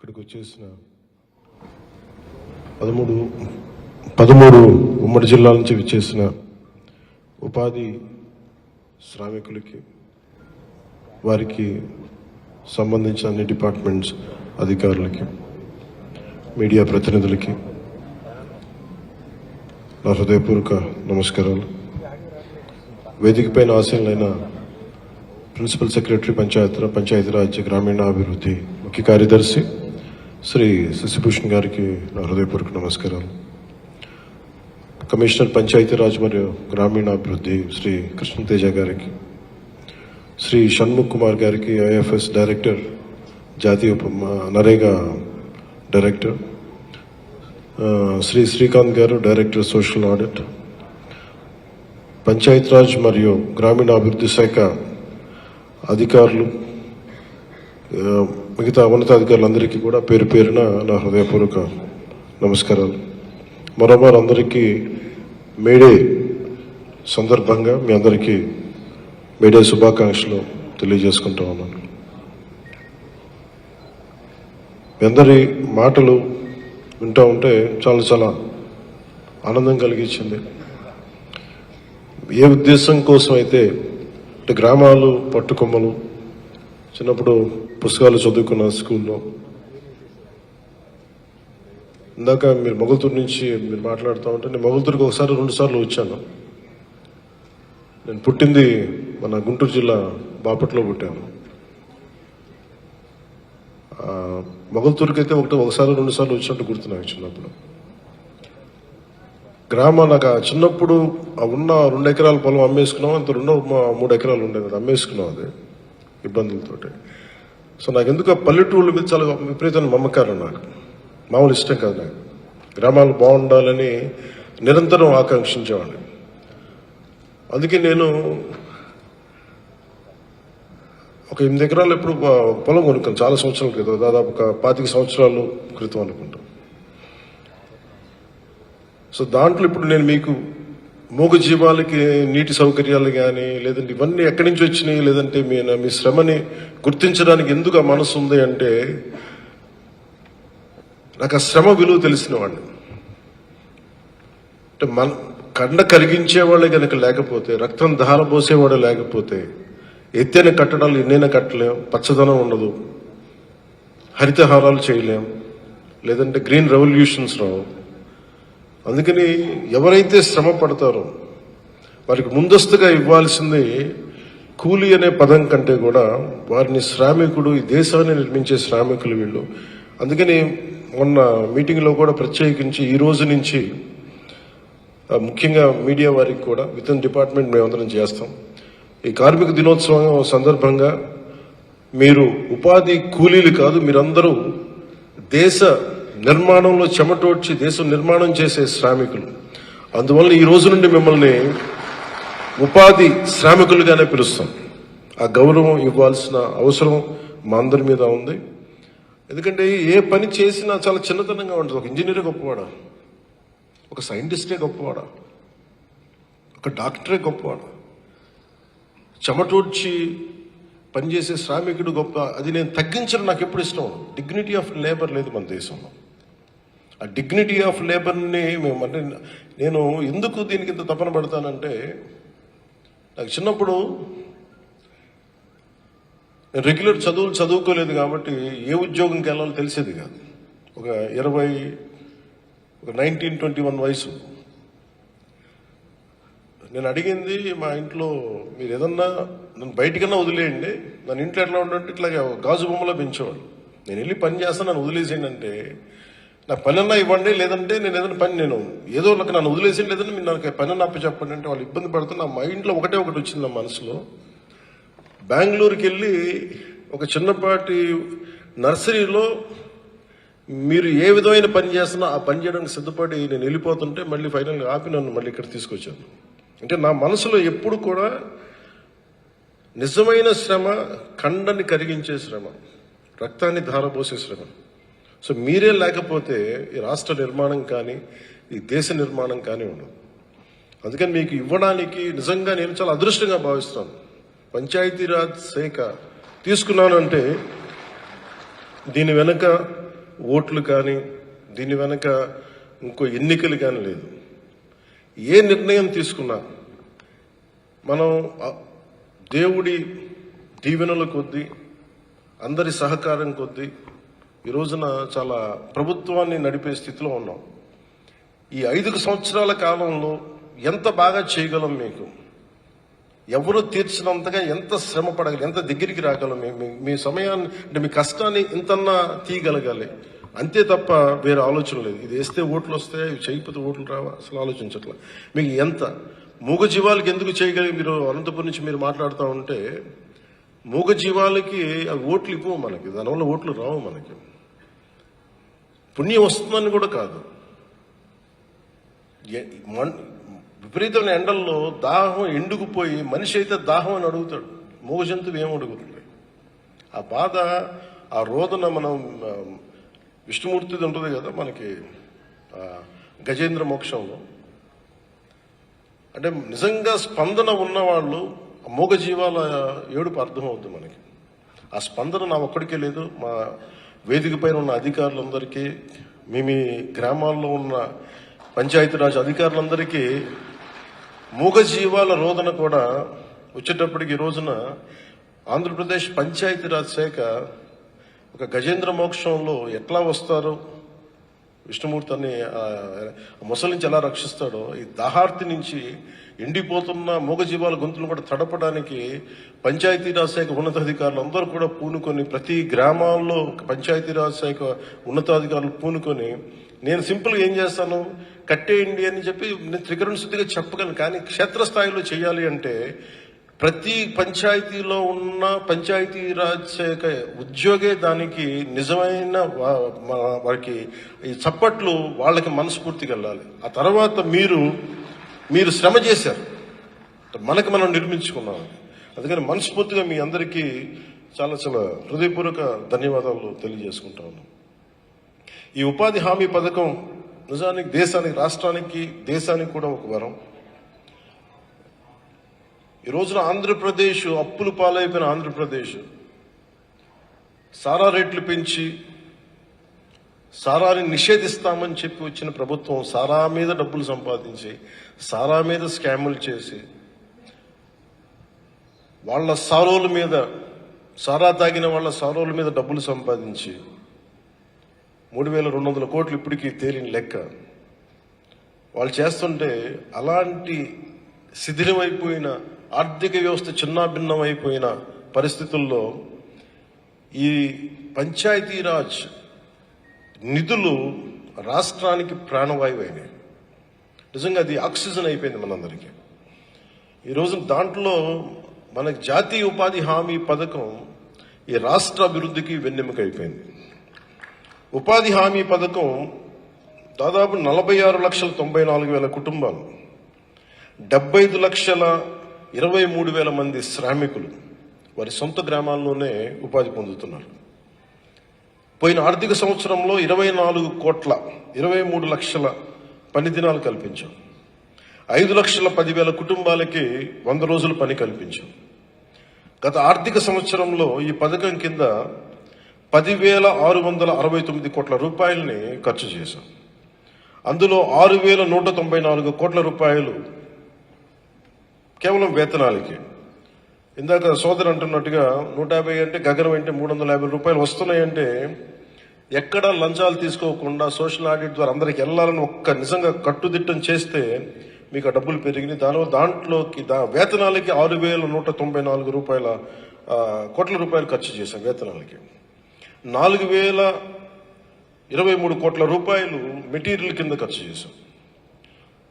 ఇక్కడికి వచ్చేసిన 13 ఉమ్మడి జిల్లాల నుంచి విచ్చేసిన ఉపాధి శ్రామికులకి, వారికి సంబంధించిన అన్ని డిపార్ట్మెంట్స్ అధికారులకి, మీడియా ప్రతినిధులకి నా హృదయపూర్వక నమస్కారాలు. వేదికపైన ఆశీనులైన ప్రిన్సిపల్ సెక్రటరీ పంచాయతీరాజ్ గ్రామీణాభివృద్ధి ముఖ్య కార్యదర్శి శ్రీ శశిభూషణ్ గారికి నా హృదయపూర్వక నమస్కారాలు. కమిషనర్ పంచాయతీరాజ్ మరియు గ్రామీణాభివృద్ధి శ్రీ కృష్ణతేజ గారికి, శ్రీ షణ్ముఖ్ కుమార్ గారికి ఐఎఫ్ఎస్ డైరెక్టర్, జాతీయ నరేగా డైరెక్టర్, శ్రీ శ్రీకాంత్ గారు డైరెక్టర్ సోషల్ ఆడిట్, పంచాయతీరాజ్ మరియు గ్రామీణాభివృద్ధి శాఖ అధికారులు, మిగతా ఉన్నతాధికారులందరికీ కూడా పేరు పేరున నా హృదయపూర్వక నమస్కారాలు. మరోమారు అందరికీ మేడే సందర్భంగా మీ అందరికీ మేడే శుభాకాంక్షలు తెలియజేసుకుంటా ఉన్నాను. మీ అందరి మాటలు వింటూ ఉంటే చాలా చాలా ఆనందం కలిగించింది. ఏ ఉద్దేశం కోసం అయితే అంటే గ్రామాలు పట్టుకొమ్మలు, చిన్నప్పుడు పుస్తకాలు చదువుకున్న స్కూల్లో, ఇందాక మీరు మొగల్తూరు నుంచి మీరు మాట్లాడుతూ ఉంటే నేను మొగల్తూరుకి 1-2 సార్లు వచ్చాను. నేను పుట్టింది మన గుంటూరు జిల్లా బాపట్లో పుట్టాను. మొగల్తూరుకి అయితే 1-2 సార్లు వచ్చినట్టు గుర్తు నాకు చిన్నప్పుడు. నాకు చిన్నప్పుడు ఉన్న 2 ఎకరాల పొలం అమ్మేసుకున్నాం, అంత 3 ఎకరాలు ఉండేది, అది అమ్మేసుకున్నాం, అది ఇబ్బందులతోటి. సో నాకు ఎందుకు పల్లెటూళ్ళ మీద చాలా విపరీతమైన మమకారం, నాకు మామూలు ఇష్టం కాదు. నాకు గ్రామాలు బాగుండాలని నిరంతరం ఆకాంక్షించేవాడిని. అందుకే నేను ఒక 8 ఎకరాలు ఎప్పుడు పొలం కొనుక్కాను, చాలా సంవత్సరాల క్రితం, దాదాపు ఒక 25 సంవత్సరాల క్రితం అనుకుంటాం. సో దాంట్లో ఇప్పుడు నేను మీకు మూగ జీవాలకి నీటి సౌకర్యాలు కానీ, లేదంటే ఇవన్నీ ఎక్కడి నుంచి వచ్చినాయి, లేదంటే మీ శ్రమని గుర్తించడానికి ఎందుకు ఆ మనసు ఉంది అంటే, నాకు ఆ శ్రమ విలువ తెలిసిన వాడిని. అంటే కండ కరిగించేవాళ్ళే కనుక లేకపోతే, రక్తం ధారపోసేవాడు లేకపోతే, ఎత్తైన కట్టడాలు ఎన్నైనా కట్టలేం, పచ్చదనం ఉండదు, హరితహారాలు చేయలేం, లేదంటే గ్రీన్ రెవల్యూషన్స్ రావు. అందుకని ఎవరైతే శ్రమ పడతారో వారికి ముందస్తుగా ఇవ్వాల్సింది కూలీ అనే పదం కంటే కూడా వారిని శ్రామికుడు, ఈ దేశాన్ని నిర్మించే శ్రామికులు వీళ్ళు. అందుకని మొన్న మీటింగ్లో కూడా ప్రత్యేకించి ఈ రోజు నుంచి ముఖ్యంగా మీడియా వారికి కూడా విత్ ఇన్ డిపార్ట్మెంట్ మేమందరం చేస్తాం. ఈ కార్మిక దినోత్సవం సందర్భంగా మీరు ఉపాధి కూలీలు కాదు, మీరందరూ దేశ నిర్మాణంలో చెమటోడ్చి దేశం నిర్మాణం చేసే శ్రామికులు. అందువల్ల ఈ రోజు నుండి మిమ్మల్ని ఉపాధి శ్రామికులుగానే పిలుస్తాం. ఆ గౌరవం ఇవ్వాల్సిన అవసరం మా అందరి మీద ఉంది. ఎందుకంటే ఏ పని చేసినా చాలా చిన్నతనంగా ఉంటుంది. ఒక ఇంజనీరే గొప్పవాడా, ఒక సైంటిస్టే గొప్పవాడా, ఒక డాక్టరే గొప్పవాడా, చెమటోడ్చి పనిచేసే శ్రామికుడు గొప్ప. అది నేను తగ్గించడం నాకు ఎప్పుడు ఇష్టం. డిగ్నిటీ ఆఫ్ లేబర్ లేదు మన దేశంలో. ఆ డిగ్నిటీ ఆఫ్ లేబర్ని అంటే నేను ఎందుకు దీనికి ఇంత తపన పడతానంటే, నాకు చిన్నప్పుడు నేను రెగ్యులర్ చదువుకోలేదు కాబట్టి ఏ ఉద్యోగంకి వెళ్ళాలో తెలిసేది కాదు. ఒక 19-21 వయసు. నేను అడిగింది మా ఇంట్లో, మీరు ఏదన్నా నన్ను బయటికన్నా వదిలేయండి, నన్ను ఇంట్లో ఎట్లా ఉండంటే ఇట్లా గాజు బొమ్మలో పెంచేవాళ్ళు. నేను వెళ్ళి పని చేస్తాను, నన్ను వదిలేసేయండి అంటే, నాకు పని అన్నా ఇవ్వండి, లేదంటే నేను ఏదైనా పని ఏదో నన్ను వదిలేసేయండి, లేదంటే మీరు నాకు పని అన్నా అప్ప చెప్పండి అంటే వాళ్ళు ఇబ్బంది పడుతున్నా. మా ఇంట్లో ఒకటి వచ్చింది నా మనసులో. బెంగళూరుకి వెళ్ళి ఒక చిన్నపాటి నర్సరీలో మీరు ఏ విధమైన పని చేస్తున్నా ఆ పని చేయడానికి సిద్ధపడి నేను వెళ్ళిపోతుంటే మళ్ళీ ఫైనల్గా ఆపి నన్ను మళ్ళీ ఇక్కడ తీసుకొచ్చాను. అంటే నా మనసులో ఎప్పుడు కూడా నిజమైన శ్రమ, కండని కరిగించే శ్రమ, రక్తాన్ని ధారపోసే శ్రమ. సో మీరే లేకపోతే ఈ రాష్ట్ర నిర్మాణం కానీ ఈ దేశ నిర్మాణం కానీ ఉండదు. అందుకని మీకు ఇవ్వడానికి నిజంగా నేను చాలా అదృష్టంగా భావిస్తాను. పంచాయతీరాజ్ శాఖ తీసుకున్నానంటే దీని వెనుక ఓట్లు కానీ దీని వెనక ఇంకో ఎన్నికలు కానీ లేదు. ఏ నిర్ణయం తీసుకున్నా మనం దేవుడి దీవెనల కొద్దీ అందరి సహకారం కొద్దీ ఈ రోజున చాలా ప్రభుత్వాన్ని నడిపే స్థితిలో ఉన్నాం. ఈ 5 సంవత్సరాల కాలంలో ఎంత బాగా చేయగలం, మీకు ఎవరు తీర్చినంతగా ఎంత శ్రమ పడగలి, ఎంత దగ్గరికి రాగలం, మీ సమయాన్ని అంటే మీ కష్టాన్ని ఇంతన్నా తీయగలగాలి. అంతే తప్ప వేరే ఆలోచన లేదు. ఇది వేస్తే ఓట్లు వస్తాయి, ఇవి చేయకపోతే ఓట్లు రావా, అసలు ఆలోచించట్లా. మీకు ఎంత మూగజీవాలకి ఎందుకు చేయగలిగి, మీరు అనంతపురం నుంచి మీరు మాట్లాడుతూ ఉంటే మూగజీవాలకి అవి ఓట్లు ఇవ్వవు మనకి, దానివల్ల ఓట్లు రావు మనకి. పుణ్యం వస్తుందని కూడా కాదు. విపరీతమైన ఎండల్లో దాహం ఎండుకుపోయి మనిషి అయితే దాహం అని అడుగుతాడు, మూగ జంతువు ఏం అడుగుతుంది? ఆ బాధ, ఆ రోదన మనం విష్ణుమూర్తిది ఉంటుంది కదా మనకి గజేంద్ర మోక్షంలో. అంటే నిజంగా స్పందన ఉన్నవాళ్ళు మూగజీవాల ఏడుపు అర్థమవుతుంది మనకి. ఆ స్పందన నా ఒక్కడికే లేదు, మా వేదిక పైన ఉన్న అధికారులందరికీ, మీ గ్రామాల్లో ఉన్న పంచాయతీరాజ్ అధికారులందరికీ మూగజీవాల రోదన కూడా వచ్చేటప్పటికి ఈ రోజున ఆంధ్రప్రదేశ్ పంచాయతీరాజ్ శాఖ ఒక గజేంద్ర మోక్షంలో ఎట్లా వస్తారో, విష్ణుమూర్తి అని ముసలి నుంచి ఎలా రక్షిస్తాడో, ఈ దాహార్తి నుంచి ఎండిపోతున్న మూగజీవాల గొంతులను కూడా తడపడానికి పంచాయతీరాజ్ శాఖ ఉన్నతాధికారులు అందరూ కూడా పూనుకొని, ప్రతి గ్రామాల్లో పంచాయతీరాజ్ శాఖ ఉన్నతాధికారులు పూనుకొని, నేను సింపుల్గా ఏం చేస్తాను, కట్టేయండి అని చెప్పి నేను త్రికరణ శుద్ధిగా చెప్పగలను. కానీ క్షేత్రస్థాయిలో చేయాలి అంటే ప్రతి పంచాయతీలో ఉన్న పంచాయతీరాజ్ శాఖ ఉద్యోగే దానికి నిజమైన వారికి ఈ చప్పట్లు వాళ్ళకి మనస్ఫూర్తిగా వెళ్ళాలి. ఆ తర్వాత మీరు శ్రమ చేశారు, మనకి మనం నిర్మించుకున్నాం. అందుకని మనస్ఫూర్తిగా మీ అందరికీ చాలా చాలా హృదయపూర్వక ధన్యవాదాలు తెలియజేసుకుంటా ఉన్నాం. ఈ ఉపాధి హామీ పథకం నిజానికి దేశానికి, రాష్ట్రానికి, దేశానికి కూడా ఒక వరం. ఈ రోజున ఆంధ్రప్రదేశ్ అప్పులు పాలైపోయిన ఆంధ్రప్రదేశ్ సారా రేట్లు పెంచి సారాని నిషేధిస్తామని చెప్పి వచ్చిన ప్రభుత్వం సారా మీద డబ్బులు సంపాదించి, సారా మీద స్కాములు చేసి, వాళ్ళ సారోల మీద, సారా తాగిన వాళ్ళ సారోల మీద డబ్బులు సంపాదించి 3,200 కోట్లు ఇప్పటికీ తేలిన లెక్క. వాళ్ళు చేస్తుంటే అలాంటి శిథిలమైపోయిన ఆర్థిక వ్యవస్థ చిన్నాభిన్నం అయిపోయిన పరిస్థితుల్లో ఈ పంచాయతీరాజ్ నిధులు రాష్ట్రానికి ప్రాణవాయువు అయినాయి. నిజంగా అది ఆక్సిజన్ అయిపోయింది మనందరికీ. ఈరోజు దాంట్లో మనకి జాతీయ ఉపాధి హామీ పథకం ఈ రాష్ట్ర అభివృద్ధికి వెన్నెముక అయిపోయింది. ఉపాధి హామీ పథకం దాదాపు 46,94,000 కుటుంబాలు, 75,23,000 మంది శ్రామికులు వారి సొంత గ్రామాల్లోనే ఉపాధి పొందుతున్నారు. పోయిన ఆర్థిక సంవత్సరంలో 23 లక్షల పని దినాలు కల్పించాం. 5,10,000 కుటుంబాలకి 100 రోజులు పని కల్పించాం. గత ఆర్థిక సంవత్సరంలో ఈ పథకం కింద 10,669 కోట్ల రూపాయలని ఖర్చు చేశాం. అందులో 6,194 కోట్ల రూపాయలు కేవలం వేతనాలకి. ఇందాక సోదరు అంటున్నట్టుగా 150 అంటే గగనం అంటే 350 రూపాయలు వస్తున్నాయంటే ఎక్కడ లంచాలు తీసుకోకుండా సోషల్ ఆడిట్ ద్వారా అందరికి వెళ్ళాలని ఒక్క నిజంగా కట్టుదిట్టం చేస్తే మీకు ఆ డబ్బులు పెరిగినాయి. దాంట్లోకి వేతనాలకి 6,194 కోట్ల రూపాయలు ఖర్చు చేశాం. వేతనాలకి 4,023 కోట్ల రూపాయలు మెటీరియల్ కింద ఖర్చు చేశాం.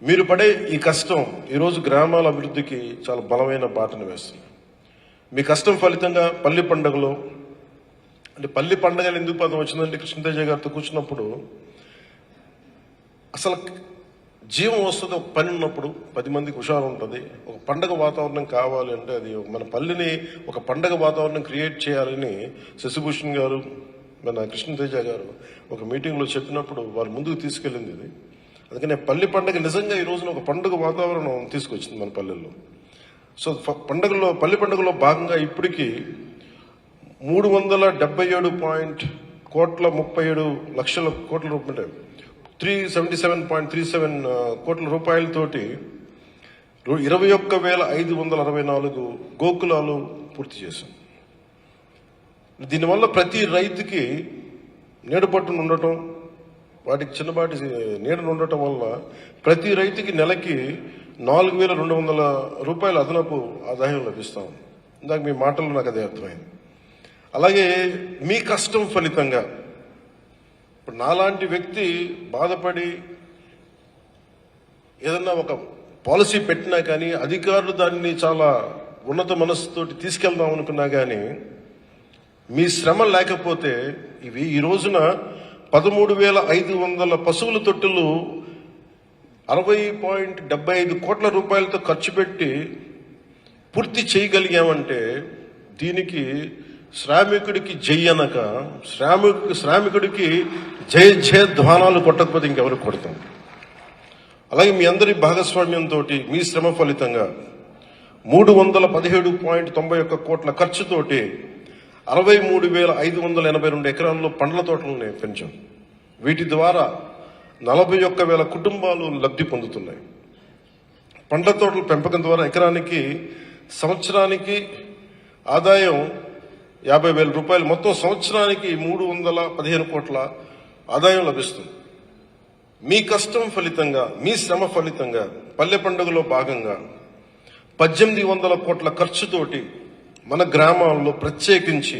మీరు పడే ఈ కష్టం ఈరోజు గ్రామాల అభివృద్ధికి చాలా బలమైన బాటను వేస్తుంది. మీ కష్టం ఫలితంగా పల్లి పండుగలో, అంటే పల్లి పండుగలు ఎందుకు పదం వచ్చిందంటే కృష్ణతేజ గారితో కూర్చున్నప్పుడు అసలు జీవం వస్తుంది. ఒక పని ఉన్నప్పుడు 10 మందికి హుషారు ఉంటుంది. ఒక పండగ వాతావరణం కావాలి అంటే అది మన పల్లిని ఒక పండగ వాతావరణం క్రియేట్ చేయాలని శశిభూషణ్ గారు, మన కృష్ణతేజ గారు ఒక మీటింగ్లో చెప్పినప్పుడు వారు ముందుకు తీసుకెళ్ళింది ఇది. అందుకనే పల్లి పండుగ నిజంగా ఈ రోజున ఒక పండుగ వాతావరణం తీసుకొచ్చింది మన పల్లెల్లో. సో పల్లి పండుగలో భాగంగా ఇప్పటికీ 377 కోట్ల రూపాయలు 377.37 కోట్ల రూపాయలతోటి 21,564 గోకులాలు పూర్తి చేశాం. దీనివల్ల ప్రతి రైతుకి నీడపట్టును ఉండటం, వాటికి చిన్నపాటి నీడను ఉండటం వల్ల ప్రతి రైతుకి నెలకి 4,200 రూపాయల అదనపు ఆదాయం లభిస్తాం. ఇందాక మీ మాటల్లో నాకు అదే అర్థమైంది. అలాగే మీ కష్టం ఫలితంగా ఇప్పుడు నాలాంటి వ్యక్తి బాధపడి ఏదన్నా ఒక పాలసీ పెట్టినా కానీ అధికారులు దాన్ని చాలా ఉన్నత మనస్సుతోటి తీసుకెళ్దాం అనుకున్నా కానీ మీ శ్రమ లేకపోతే ఈ రోజున 13,500 పశువుల తొట్టులు 60.75 కోట్ల రూపాయలతో ఖర్చు పెట్టి పూర్తి చేయగలిగామంటే దీనికి శ్రామికుడికి జై అనక శ్రామికుడికి జయ జయ ధ్వానాలు కొట్టకపోతే ఇంకెవరు కొడతాం. అలాగే మీ అందరి భాగస్వామ్యంతో మీ శ్రమ ఫలితంగా 317.91 కోట్ల ఖర్చుతోటి 63,582 ఎకరాల్లో పండ్ల తోటలను పెంచాం. వీటి ద్వారా 41,000 కుటుంబాలు లబ్ధి పొందుతున్నాయి. పండ్ల తోటల పెంపకం ద్వారా ఎకరానికి సంవత్సరానికి ఆదాయం 50,000 రూపాయలు, మొత్తం సంవత్సరానికి 315 కోట్ల ఆదాయం లభిస్తుంది. మీ కష్టం ఫలితంగా, మీ శ్రమ ఫలితంగా పల్లె పండుగలో భాగంగా 1,800 కోట్ల ఖర్చుతోటి మన గ్రామాల్లో ప్రత్యేకించి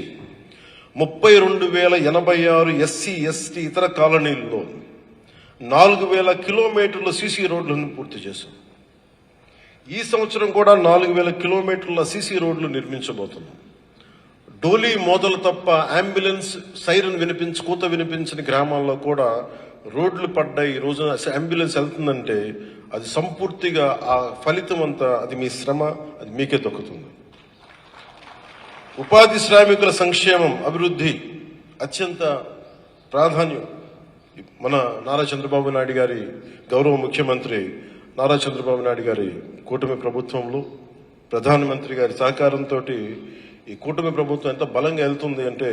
32,086 ఎస్సీ ఎస్టీ ఇతర కాలనీల్లో 4,000 కిలోమీటర్ల సీసీ రోడ్లను పూర్తి చేశాం. ఈ సంవత్సరం కూడా 4,000 కిలోమీటర్ల సీసీ రోడ్లు నిర్మించబోతున్నాం. డోలీ మోదలు తప్ప అంబులెన్స్ సైరన్ కూత వినిపించని గ్రామాల్లో కూడా రోడ్లు పడ్డాయి. ఈ రోజున అంబులెన్స్ వెళ్తుందంటే అది సంపూర్తిగా ఆ ఫలితం అంతా అది మీ శ్రమ, అది మీకే దక్కుతుంది. ఉపాధి శ్రామికుల సంక్షేమం, అభివృద్ధి అత్యంత ప్రాధాన్యం. మన నారా చంద్రబాబు నాయుడు గారి గౌరవ ముఖ్యమంత్రి నారా చంద్రబాబు నాయుడు గారి కూటమి ప్రభుత్వంలో ప్రధానమంత్రి గారి సహకారంతో ఈ కూటమి ప్రభుత్వం ఎంత బలంగా వెళ్తుంది అంటే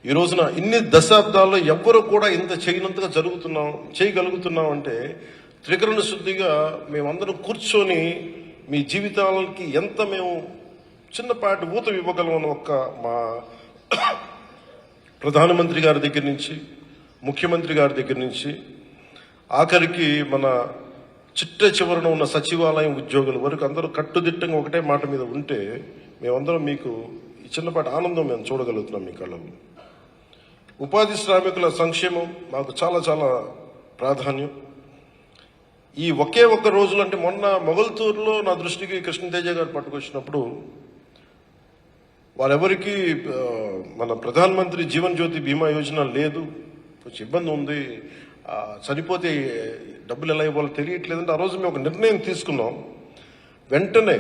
ఈ రోజున ఇన్ని దశాబ్దాల్లో ఎవ్వరూ కూడా ఇంత చేయనంతగా చేయగలుగుతున్నాం అంటే త్రికరణ శుద్ధిగా మేమందరం కూర్చొని మీ జీవితాలకి ఎంత మేము చిన్నపాటి ఊత ఇవ్వగలమని మా ప్రధానమంత్రి గారి దగ్గర నుంచి, ముఖ్యమంత్రి గారి దగ్గర నుంచి ఆఖరికి మన చివరన ఉన్న సచివాలయం ఉద్యోగుల వరకు అందరూ కట్టుదిట్టంగా ఒకటే మాట మీద ఉంటే మేమందరం మీకు ఈ చిన్నపాటి ఆనందం మేము చూడగలుగుతున్నాం మీ కళ్ళలో. ఉపాధి శ్రామికుల సంక్షేమం మాకు చాలా చాలా ప్రాధాన్యం. ఈ ఒకే ఒక్క రోజులు అంటే మొన్న మొగల్తూరులో నా దృష్టికి కృష్ణతేజ గారు పట్టుకొచ్చినప్పుడు వారెవరికి మన ప్రధానమంత్రి జీవన్ జ్యోతి బీమా యోజన లేదు, కొంచెం ఇబ్బంది ఉంది, చనిపోతే డబ్బులు ఎలా ఇవ్వాలో తెలియట్లేదంటే ఆ రోజు మేము ఒక నిర్ణయం తీసుకున్నాం. వెంటనే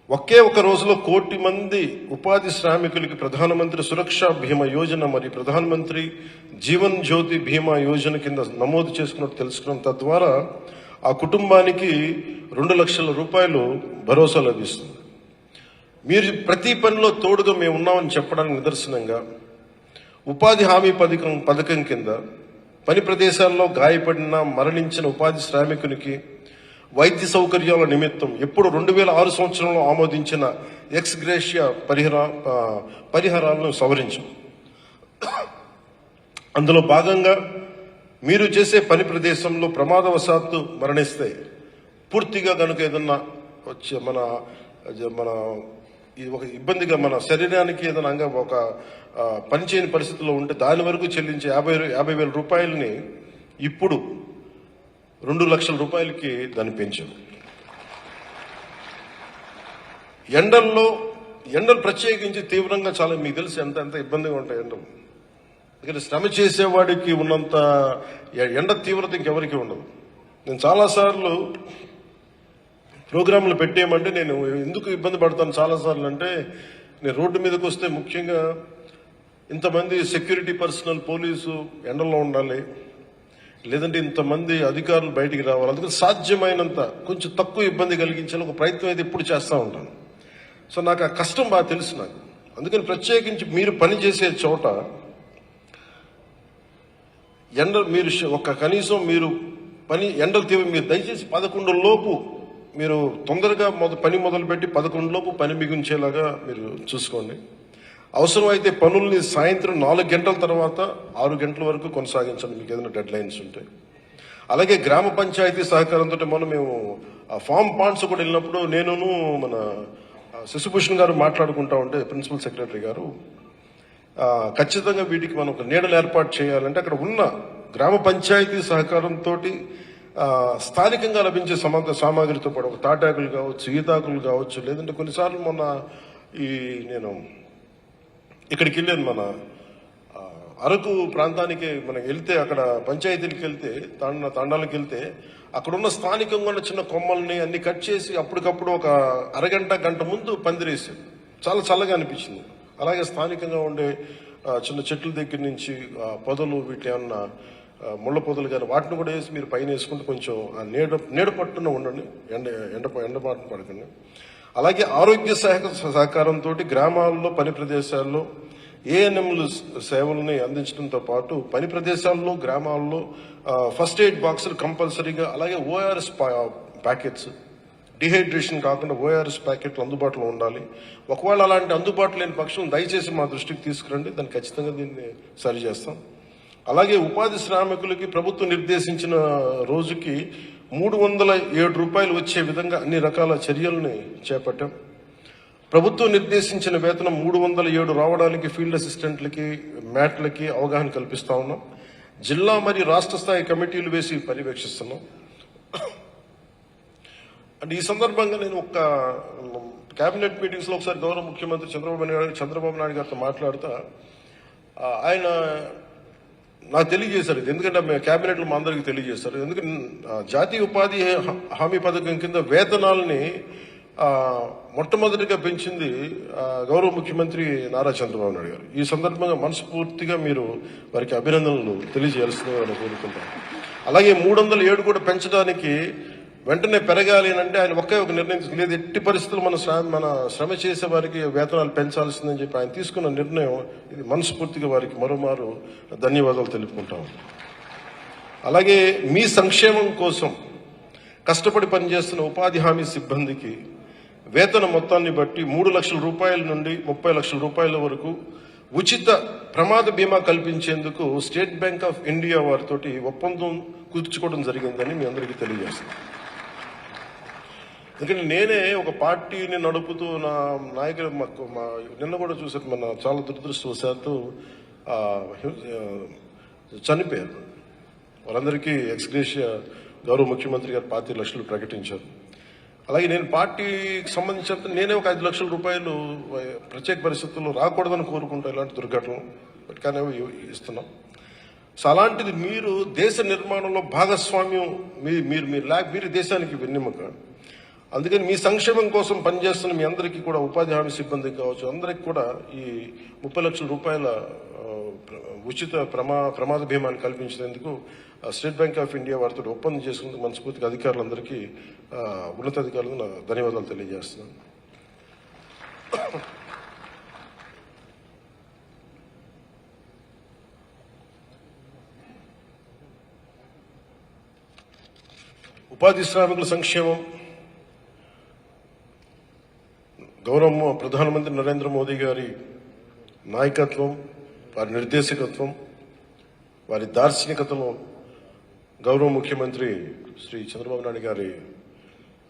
ఒకే ఒక రోజులో 1 కోటి మంది ఉపాధి శ్రామికులకి ప్రధానమంత్రి సురక్ష బీమా యోజన మరియు ప్రధానమంత్రి జీవన్ జ్యోతి బీమా యోజన కింద నమోదు చేసుకున్నట్టు తెలుసుకున్నాం. తద్వారా ఆ కుటుంబానికి 2 లక్షల రూపాయలు భరోసా లభిస్తుంది. మీరు ప్రతి పనిలో తోడుగా మేము ఉన్నామని చెప్పడానికి నిదర్శనంగా ఉపాధి హామీ పథకం కింద పని ప్రదేశాల్లో గాయపడిన మరణించిన ఉపాధి శ్రామికునికి వైద్య సౌకర్యాల నిమిత్తం ఎప్పుడు 2006 సంవత్సరంలో ఆమోదించిన ఎక్స్ గ్రేషియా పరిహారాలను సవరించాం. అందులో భాగంగా మీరు చేసే పని ప్రదేశంలో ప్రమాదవశాత్తు మరణిస్తే పూర్తిగా కనుక ఏదన్నా వచ్చే మన ఒక ఇబ్బందిగా మన శరీరానికి ఏదైనా ఒక పనిచేయని పరిస్థితుల్లో ఉంటే దాని వరకు చెల్లించే 50,000 రూపాయలని ఇప్పుడు 2 లక్షల రూపాయలకి దాన్ని పెంచాం. ఎండలు ప్రత్యేకించి తీవ్రంగా చాలా మీకు తెలుసు ఎంత ఇబ్బందిగా ఉంటాయి ఎండలు. ఇక్కడ శ్రమ చేసేవాడికి ఉన్నంత ఎండ తీవ్రత ఇంకెవరికి ఉండదు. నేను చాలాసార్లు ప్రోగ్రాంలు పెట్టేయమంటే నేను ఎందుకు ఇబ్బంది పడతాను చాలాసార్లు అంటే నేను రోడ్డు మీదకి వస్తే ముఖ్యంగా ఇంతమంది సెక్యూరిటీ పర్సనల్ పోలీసు ఎండల్లో ఉండాలి, లేదంటే ఇంతమంది అధికారులు బయటికి రావాలి. అందుకని సాధ్యమైనంత కొంచెం తక్కువ ఇబ్బంది కలిగించాలని ఒక ప్రయత్నం అయితే ఎప్పుడు చేస్తూ ఉంటాను. సో నాకు ఆ కష్టం బాగా తెలుసు నాకు. అందుకని ప్రత్యేకించి మీరు పనిచేసే చోట మీరు కనీసం మీరు ఎండలు మీరు దయచేసి 11 లోపు మీరు తొందరగా పని మొదలుపెట్టి 11 లోపు పని మిగించేలాగా మీరు చూసుకోండి. అవసరమైతే పనుల్ని సాయంత్రం 4 గంటల తర్వాత 6 గంటల వరకు కొనసాగించండి, మీకు ఏదైనా డెడ్ లైన్స్ ఉంటాయి. అలాగే గ్రామ పంచాయతీ సహకారంతో మేము ఫామ్ పాండ్స్ కూడా వెళ్ళినప్పుడు నేను మన శశిభూషణ్ గారు మాట్లాడుకుంటా ఉంటే ప్రిన్సిపల్ సెక్రటరీ గారు ఖచ్చితంగా వీటికి మనం ఒక నీడలు ఏర్పాటు చేయాలంటే అక్కడ ఉన్న గ్రామ పంచాయతీ సహకారంతో స్థానికంగా లభించే సామాగ్రితో పాటు ఒక తాటాకులు కావచ్చు, ఈతాకులు కావచ్చు, లేదంటే కొన్నిసార్లు మొన్న నేను ఇక్కడికి వెళ్ళాను, మన అరకు ప్రాంతానికి మనం వెళ్తే అక్కడ పంచాయతీలకు వెళ్తే తాండాలకు వెళ్తే అక్కడున్న స్థానికంగా ఉన్న చిన్న కొమ్మల్ని అన్ని కట్ చేసి అప్పటికప్పుడు ఒక గంట ముందు పందిరేసారు. చాలా చల్లగా అనిపించింది. అలాగే స్థానికంగా ఉండే చిన్న చెట్ల దగ్గర నుంచి పొదలు, వీటి ఏమన్నా ముళ్ళ పొదలు కానీ వాటిని కూడా వేసి మీరు పైన వేసుకుంటే కొంచెం నీడ పట్టున ఉండండి, ఎండపాటు పడకండి. అలాగే ఆరోగ్య సహకారంతో గ్రామాల్లో పని ప్రదేశాల్లో ఏఎన్ఎంలు సేవలని అందించడంతో పాటు పని ప్రదేశాల్లో గ్రామాల్లో ఫస్ట్ ఎయిడ్ బాక్సులు కంపల్సరీగా, అలాగే ఓఆర్ఎస్ ప్యాకెట్స్, డిహైడ్రేషన్ కాకుండా ఓఆర్ఎస్ ప్యాకెట్లు అందుబాటులో ఉండాలి. ఒకవేళ అలాంటి అందుబాటులో లేని పక్షం దయచేసి మా దృష్టికి తీసుకురండి, దాన్ని ఖచ్చితంగా దీన్ని సరి చేస్తాం. అలాగే ఉపాధి శ్రామికులకి ప్రభుత్వం నిర్దేశించిన రోజుకి 307 రూపాయలు వచ్చే విధంగా అన్ని రకాల చర్యల్ని చేపట్టాం. ప్రభుత్వం నిర్దేశించిన వేతనం 307 రావడానికి ఫీల్డ్ అసిస్టెంట్లకి, మ్యాట్లకి అవగాహన కల్పిస్తా ఉన్నాం. జిల్లా మరియు రాష్ట్ర స్థాయి కమిటీలు వేసి పర్యవేక్షిస్తున్నాం. అంటే ఈ సందర్భంగా నేను ఒక కేబినెట్ మీటింగ్స్ లో ఒకసారి గౌరవ ముఖ్యమంత్రి చంద్రబాబు నాయుడు గారితో మాట్లాడుతా ఆయన నాకు తెలియజేశారు. ఎందుకంటే కేబినెట్లో మా అందరికీ తెలియజేశారు. ఎందుకంటే జాతీయ ఉపాధి హామీ పథకం కింద వేతనాలని మొట్టమొదటిగా పెంచింది గౌరవ ముఖ్యమంత్రి నారా చంద్రబాబు నాయుడు గారు. ఈ సందర్భంగా మనస్ఫూర్తిగా మీరు వారికి అభినందనలు తెలియజేయాల్సిందిగా నేను కోరుకుంటాను. అలాగే 307 కూడా పెంచడానికి వెంటనే పెరగాలి అంటే ఆయన ఒకే ఒక నిర్ణయం లేదు, ఎట్టి పరిస్థితులు మన శ్రమ చేసే వారికి వేతనాలు పెంచాల్సిందని చెప్పి ఆయన తీసుకున్న నిర్ణయం, ఇది మనస్ఫూర్తిగా వారికి మరోమారు ధన్యవాదాలు తెలుపుకుంటాం. అలాగే మీ సంక్షేమం కోసం కష్టపడి పనిచేస్తున్న ఉపాధి హామీ సిబ్బందికి వేతన మొత్తాన్ని బట్టి 3 లక్షల రూపాయల నుండి 30 లక్షల రూపాయల వరకు ఉచిత ప్రమాద బీమా కల్పించేందుకు స్టేట్ బ్యాంక్ ఆఫ్ ఇండియా వారితోటి ఒప్పందం కుదుర్చుకోవడం జరిగిందని మీ అందరికీ తెలియజేస్తాను. ఎందుకంటే నేనే ఒక పార్టీని నడుపుతూ నా నాయకులు నిన్న కూడా చూసారు, మన చాలా దురదృష్టవశాత్తు చనిపోయారు. వాళ్ళందరికీ ఎక్స్గ్రేషియా గౌరవ ముఖ్యమంత్రి గారు 25 లక్షలు ప్రకటించారు. అలాగే నేను పార్టీకి సంబంధించినంత నేనే ఒక 5 లక్షల రూపాయలు ప్రత్యేక పరిస్థితుల్లో రాకూడదని కోరుకుంటా ఇలాంటి దుర్ఘటనలు, కానీ ఇస్తున్నాం. సో అలాంటిది మీరు దేశ నిర్మాణంలో భాగస్వామ్యం మీరు దేశానికి వెన్నెముక. అందుకని మీ సంక్షేమం కోసం పనిచేస్తున్న మీ అందరికీ కూడా ఉపాధి హామీ సిబ్బందికి కావచ్చు, అందరికి కూడా ఈ 30 లక్షల రూపాయల ఉచిత ప్రమాద బీమాన్ని కల్పించినందుకు స్టేట్ బ్యాంక్ ఆఫ్ ఇండియా వారితో ఒప్పందం చేసుకునేందుకు మనస్ఫూర్తిగా అధికారులందరికీ, ఉన్నతాధికారులకు నా ధన్యవాదాలు తెలియజేస్తున్నాను. ఉపాధి శ్రామికుల సంక్షేమం గౌరవ ప్రధానమంత్రి నరేంద్ర మోదీ గారి నాయకత్వం, వారి నిర్దేశకత్వం, వారి దార్శనికతలో గౌరవ ముఖ్యమంత్రి శ్రీ చంద్రబాబు నాయుడు గారి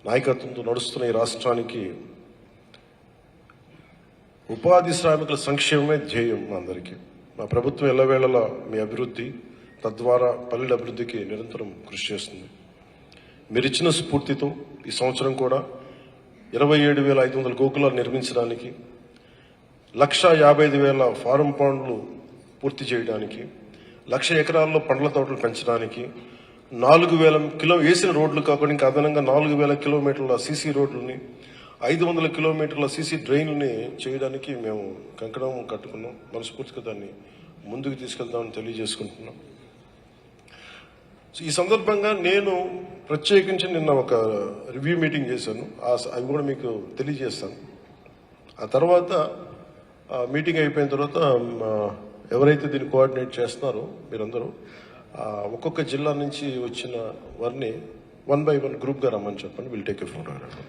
నాయకత్వంతో నడుస్తున్న ఈ రాష్ట్రానికి ఉపాధి శ్రామికుల సంక్షేమమే ధ్యేయం. మా అందరికీ మా ప్రభుత్వం ఎల్లవేళలా మీ అభివృద్ధి, తద్వారా పల్లెల అభివృద్ధికి నిరంతరం కృషి చేస్తుంది. మీరిచ్చిన స్ఫూర్తితో ఈ సంవత్సరం కూడా 27,500 గోకులాలు నిర్మించడానికి, 1,50,000 ఫారం పాండ్లు పూర్తి చేయడానికి, 1,00,000 ఎకరాల్లో పండ్ల తోటలు పెంచడానికి, 4,000 వేసిన రోడ్లు కాకుండా ఇంకా అదనంగా 4,000 కిలోమీటర్ల సీసీ రోడ్లని, 500 కిలోమీటర్ల సీసీ డ్రైన్లని చేయడానికి మేము కంకణం కట్టుకున్నాం. మనస్ఫూర్తిగా దాన్ని ముందుకు తీసుకెళ్తామని తెలియజేసుకుంటున్నాం. ఈ సందర్భంగా నేను ప్రత్యేకించి నిన్న ఒక రివ్యూ మీటింగ్ చేశాను, అవి కూడా మీకు తెలియజేస్తాను. ఆ తర్వాత మీటింగ్ అయిపోయిన తర్వాత ఎవరైతే దీన్ని కోఆర్డినేట్ చేస్తున్నారో మీరందరూ ఒక్కొక్క జిల్లా నుంచి వచ్చిన వారిని 1 by 1 గ్రూప్గా రమ్మని చెప్పండి. Will take a photograph.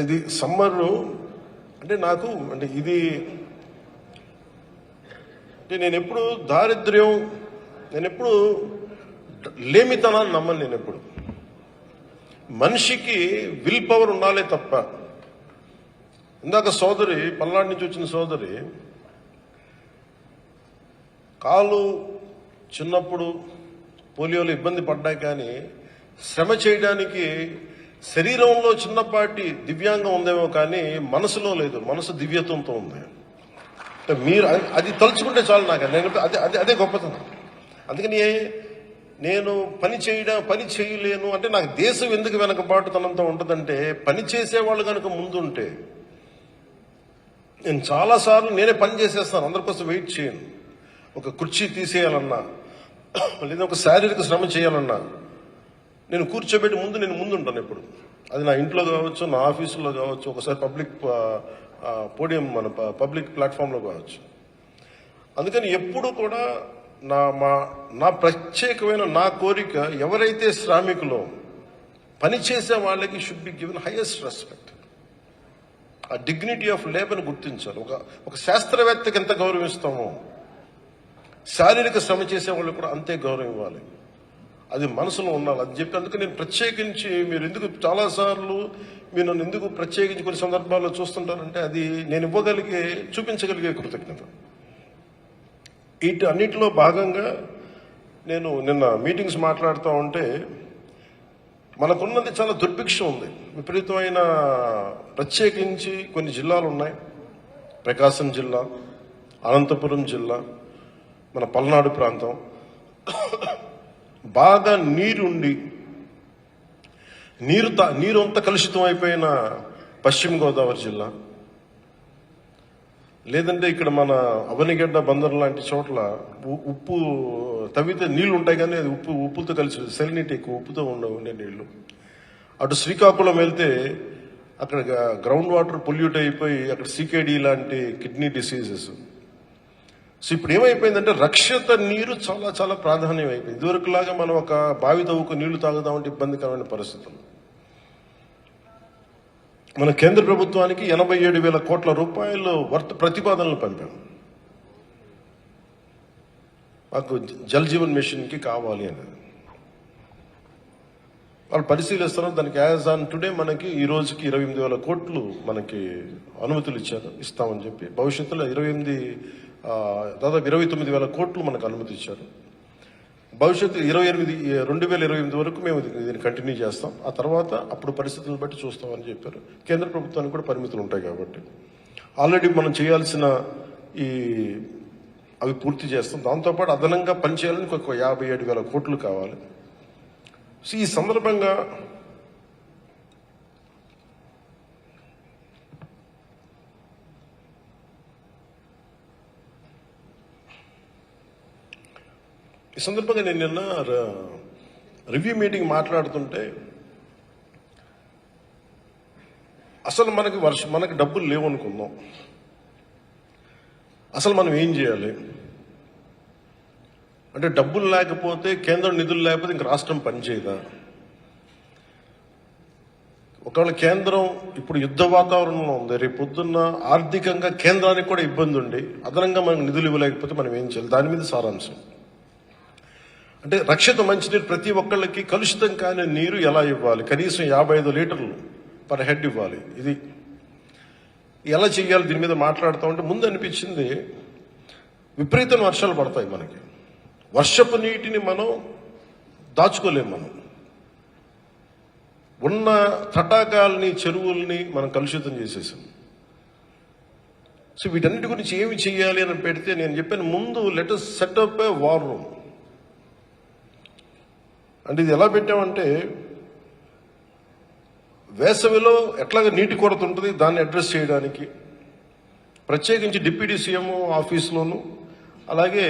ఇది సమ్మర్ అంటే నాకు అంటే ఇది అంటే నేను ఎప్పుడు దారిద్ర్యం, నేను ఎప్పుడు లేమితనాన్ని నమ్మను. నేను ఎప్పుడు మనిషికి విల్ పవర్ ఉండాలే తప్ప. ఇందాక సోదరి పల్నాడు నుంచి వచ్చిన సోదరి కాలు చిన్నప్పుడు పోలియోలో ఇబ్బంది పడ్డా కానీ శ్రమ చేయడానికి శరీరంలో చిన్నపాటి దివ్యాంగం ఉందేమో కానీ మనసులో లేదు. మనసు దివ్యత్వంతో ఉంది. మీరు అది తలుచుకుంటే చాలు నాకు. నేను అదే గొప్పతనం. అందుకని నేను పని చేయలేను అంటే నాకు దేశం ఎందుకు వెనకబాటుతనంతో ఉంటుందంటే పని చేసేవాళ్ళు కనుక ముందుంటే నేను చాలాసార్లు నేనే పని చేసేస్తాను. అందరి కోసం వెయిట్ చేయను. ఒక కుర్చీ తీసేయాలన్నా లేదా ఒక శారీరక శ్రమ చేయాలన్నా నేను కూర్చోబెట్టి నేను ముందుంటాను ఎప్పుడు. అది నా ఇంట్లో కావచ్చు, నా ఆఫీసులో కావచ్చు, ఒకసారి పబ్లిక్ పోడియం మన పబ్లిక్ ప్లాట్ఫామ్లో కావచ్చు. అందుకని ఎప్పుడు కూడా నా ప్రత్యేకమైన నా కోరిక ఎవరైతే శ్రామికులో పనిచేసే వాళ్ళకి should be given highest respect. ఆ డిగ్నిటీ ఆఫ్ లేబర్ని గుర్తించాలి. ఒక శాస్త్రవేత్తకి ఎంత గౌరవిస్తామో శారీరక శ్రమ చేసే వాళ్ళకి కూడా అంతే గౌరవం ఇవ్వాలి. అది మనసులో ఉండాలి. అది చెప్పి అందుకే నేను ప్రత్యేకించి మీరు ఎందుకు చాలాసార్లు మీరు నన్ను ఎందుకు ప్రత్యేకించి కొన్ని సందర్భాల్లో చూస్తుంటారంటే అది నేను చూపించగలిగే కృతజ్ఞత. అన్నిటిలో భాగంగా నేను నిన్న మీటింగ్స్ మాట్లాడుతూ ఉంటే మనకున్నది చాలా దుర్భిక్షం ఉంది. విపరీతమైన ప్రత్యేకించి కొన్ని జిల్లాలు ఉన్నాయి. ప్రకాశం జిల్లా, అనంతపురం జిల్లా, మన పల్నాడు ప్రాంతం, బాగా నీరుండి నీరు అంతా కలుషితం అయిపోయిన పశ్చిమ గోదావరి జిల్లా, లేదంటే ఇక్కడ మన అవనిగడ్డ బందర్ లాంటి చోట్ల ఉప్పు తవ్వితే నీళ్లు ఉంటాయి కానీ అది ఉప్పుతో కలిసి సెలినిటీ ఎక్కువ, ఉప్పుతో ఉండే నీళ్లు. అటు శ్రీకాకుళం వెళ్తే అక్కడ గ్రౌండ్ వాటర్ పొల్యూట్ అయిపోయి అక్కడ సికేడి లాంటి కిడ్నీ డిసీజెస్. సో ఇప్పుడు ఏమైపోయిందంటే రక్షిత నీరు చాలా చాలా ప్రాధాన్యం అయిపోయింది. ఇదివరకులాగా మనం ఒక బావి తవ్వుకు నీళ్లు తాగుదామంటే ఇబ్బందికరమైన పరిస్థితులు. మన కేంద్ర ప్రభుత్వానికి 87,000 కోట్ల రూపాయలు ప్రతిపాదనలు పంపాం. మాకు జల్ జీవన్ మిషన్కి కావాలి అని వాళ్ళు పరిశీలిస్తారు. దానికి యాజ్ ఆన్ టుడే మనకి ఈ రోజుకి 28,000 కోట్లు మనకి అనుమతులు ఇస్తామని చెప్పి భవిష్యత్తులో దాదాపు 29,000 కోట్లు మనకు అనుమతి ఇచ్చారు. భవిష్యత్తు 2028 వరకు మేము దీన్ని కంటిన్యూ చేస్తాం. ఆ తర్వాత అప్పుడు పరిస్థితులను బట్టి చూస్తామని చెప్పారు. కేంద్ర ప్రభుత్వానికి కూడా పరిమితులు ఉంటాయి కాబట్టి ఆల్రెడీ మనం చేయాల్సిన అవి పూర్తి చేస్తాం. దాంతోపాటు అదనంగా పనిచేయాలని ఒక 57,000 కోట్లు కావాలి. సో ఈ సందర్భంగా నేను నిన్న రివ్యూ మీటింగ్ మాట్లాడుతుంటే అసలు మనకి డబ్బులు లేవు అనుకుందాం. అసలు మనం ఏం చేయాలి అంటే డబ్బులు లేకపోతే, కేంద్రం నిధులు లేకపోతే ఇంక రాష్ట్రం పనిచేయదా? ఒకవేళ కేంద్రం ఇప్పుడు యుద్ధ వాతావరణంలో ఉంది, రేపు పొద్దున్న ఆర్థికంగా కేంద్రానికి కూడా ఇబ్బంది ఉండి అదనంగా మనకు నిధులు ఇవ్వలేకపోతే మనం ఏం చేయాలి? దాని మీద సారాంశం. అంటే రక్షిత మంచినీరు ప్రతి ఒక్కళ్ళకి కలుషితం కాని నీరు ఎలా ఇవ్వాలి? కనీసం 55 లీటర్లు పర్ హెడ్ ఇవ్వాలి. ఇది ఎలా చెయ్యాలి? దీని మీద మాట్లాడుతూ ఉంటే ముందు అనిపించింది విపరీతమైన వర్షాలు పడతాయి. మనకి వర్షపు నీటిని మనం దాచుకోలేము. మనం ఉన్న తటాకాలని, చెరువుల్ని మనం కలుషితం చేసేసాం. సో వీటన్నిటి గురించి ఏమి చెయ్యాలి అని పెడితే నేను చెప్పాను ముందు let us set up a war room. అంటే ఇది ఎలా పెట్టామంటే వేసవిలో ఎట్లాగా నీటి కొరత ఉంటుంది దాన్ని అడ్రస్ చేయడానికి ప్రత్యేకించి డిప్యూటీ సీఎం ఆఫీస్లోను అలాగే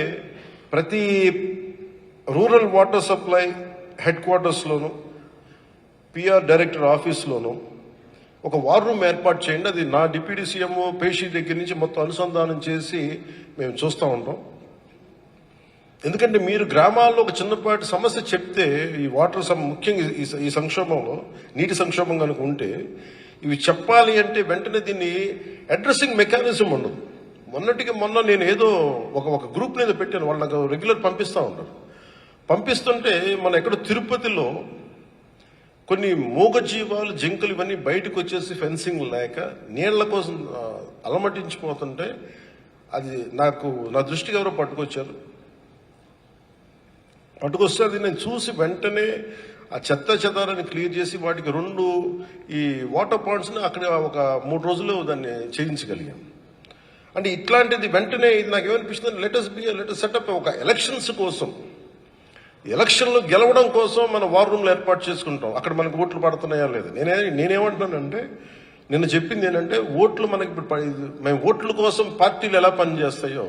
ప్రతి రూరల్ వాటర్ సప్లై హెడ్ క్వార్టర్స్లోను పిఆర్ డైరెక్టర్ ఆఫీస్లోను ఒక వార్ రూమ్ ఏర్పాటు చేయండి. అది నా డిప్యూటీ సీఎం పేషీ దగ్గర నుంచి మొత్తం అనుసంధానం చేసి మేము చూస్తూ ఉంటాం. ఎందుకంటే మీరు గ్రామాల్లో ఒక చిన్నపాటి సమస్య చెప్తే ఈ వాటర్ ముఖ్యంగా ఈ సంక్షోభంలో నీటి సంక్షోభం కనుక ఉంటే ఇవి చెప్పాలి అంటే వెంటనే దీన్ని అడ్రస్సింగ్ మెకానిజం ఉండదు. మొన్నటికి మొన్న నేను ఏదో ఒక గ్రూప్ మీద పెట్టాను, వాళ్ళు నాకు రెగ్యులర్ పంపిస్తూ ఉంటారు. పంపిస్తుంటే మన ఎక్కడో తిరుపతిలో కొన్ని మూగజీవాలు జింకలు ఇవన్నీ బయటకు వచ్చేసి ఫెన్సింగ్ లేక నీళ్ల కోసం అలమటించిపోతుంటే అది నా దృష్టికి ఎవరో పట్టుకొస్తే అది నేను చూసి వెంటనే ఆ చెదారాన్ని క్లియర్ చేసి వాటికి 2 ఈ వాటర్ పాయింట్స్ని అక్కడ ఒక 3 రోజుల్లో దాన్ని చేయించగలిగాం. అంటే ఇట్లాంటిది వెంటనే ఇది నాకు ఏమనిపిస్తుంది, లెటస్ సెటప్ ఒక ఎలక్షన్స్ కోసం, ఎలక్షన్లో గెలవడం కోసం మన వార్ రూమ్లు ఏర్పాటు చేసుకుంటాం. అక్కడ మనకు ఓట్లు పడుతున్నాయా లేదు. నేనేమంటున్నానంటే నిన్న చెప్పింది ఏంటంటే ఓట్లు మనకి మేము ఓట్ల కోసం పార్టీలు ఎలా పనిచేస్తాయో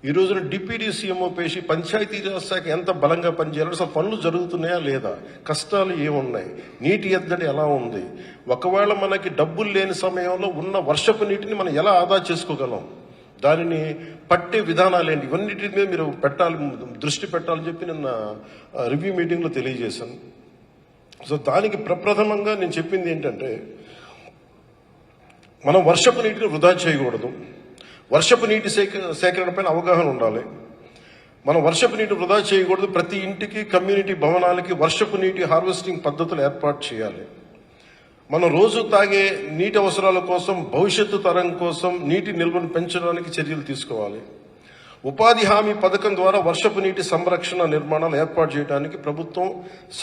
ఈ రోజున డిప్యూటీ సీఎం పేసి పంచాయతీరాజ్ శాఖ ఎంత బలంగా పనిచేయాలి, అసలు పనులు జరుగుతున్నాయా లేదా, కష్టాలు ఏమున్నాయి, నీటి ఎద్దడి ఎలా ఉంది, ఒకవేళ మనకి డబ్బులు లేని సమయంలో ఉన్న వర్షపు నీటిని మనం ఎలా ఆదా చేసుకోగలం, దానిని పట్టే విధానాలు ఏంటి, ఇవన్నిటి మీద మీరు దృష్టి పెట్టాలని చెప్పి నిన్న రివ్యూ మీటింగ్లో తెలియజేశాను. సో దానికి ప్రప్రథమంగా నేను చెప్పింది ఏంటంటే మనం వర్షపు నీటిని వృధా చేయకూడదు. వర్షపు నీటి సేకరణ పైన అవగాహన ఉండాలి. మనం వర్షపు నీటి వృధా చేయకూడదు. ప్రతి ఇంటికి కమ్యూనిటీ భవనాలకి వర్షపు నీటి హార్వెస్టింగ్ పద్ధతులు ఏర్పాటు చేయాలి. మనం రోజు తాగే నీటి అవసరాల కోసం, భవిష్యత్తు తరం కోసం నీటి నిల్వను పెంచడానికి చర్యలు తీసుకోవాలి. ఉపాధి హామీ పథకం ద్వారా వర్షపు నీటి సంరక్షణ నిర్మాణాలు ఏర్పాటు చేయడానికి ప్రభుత్వం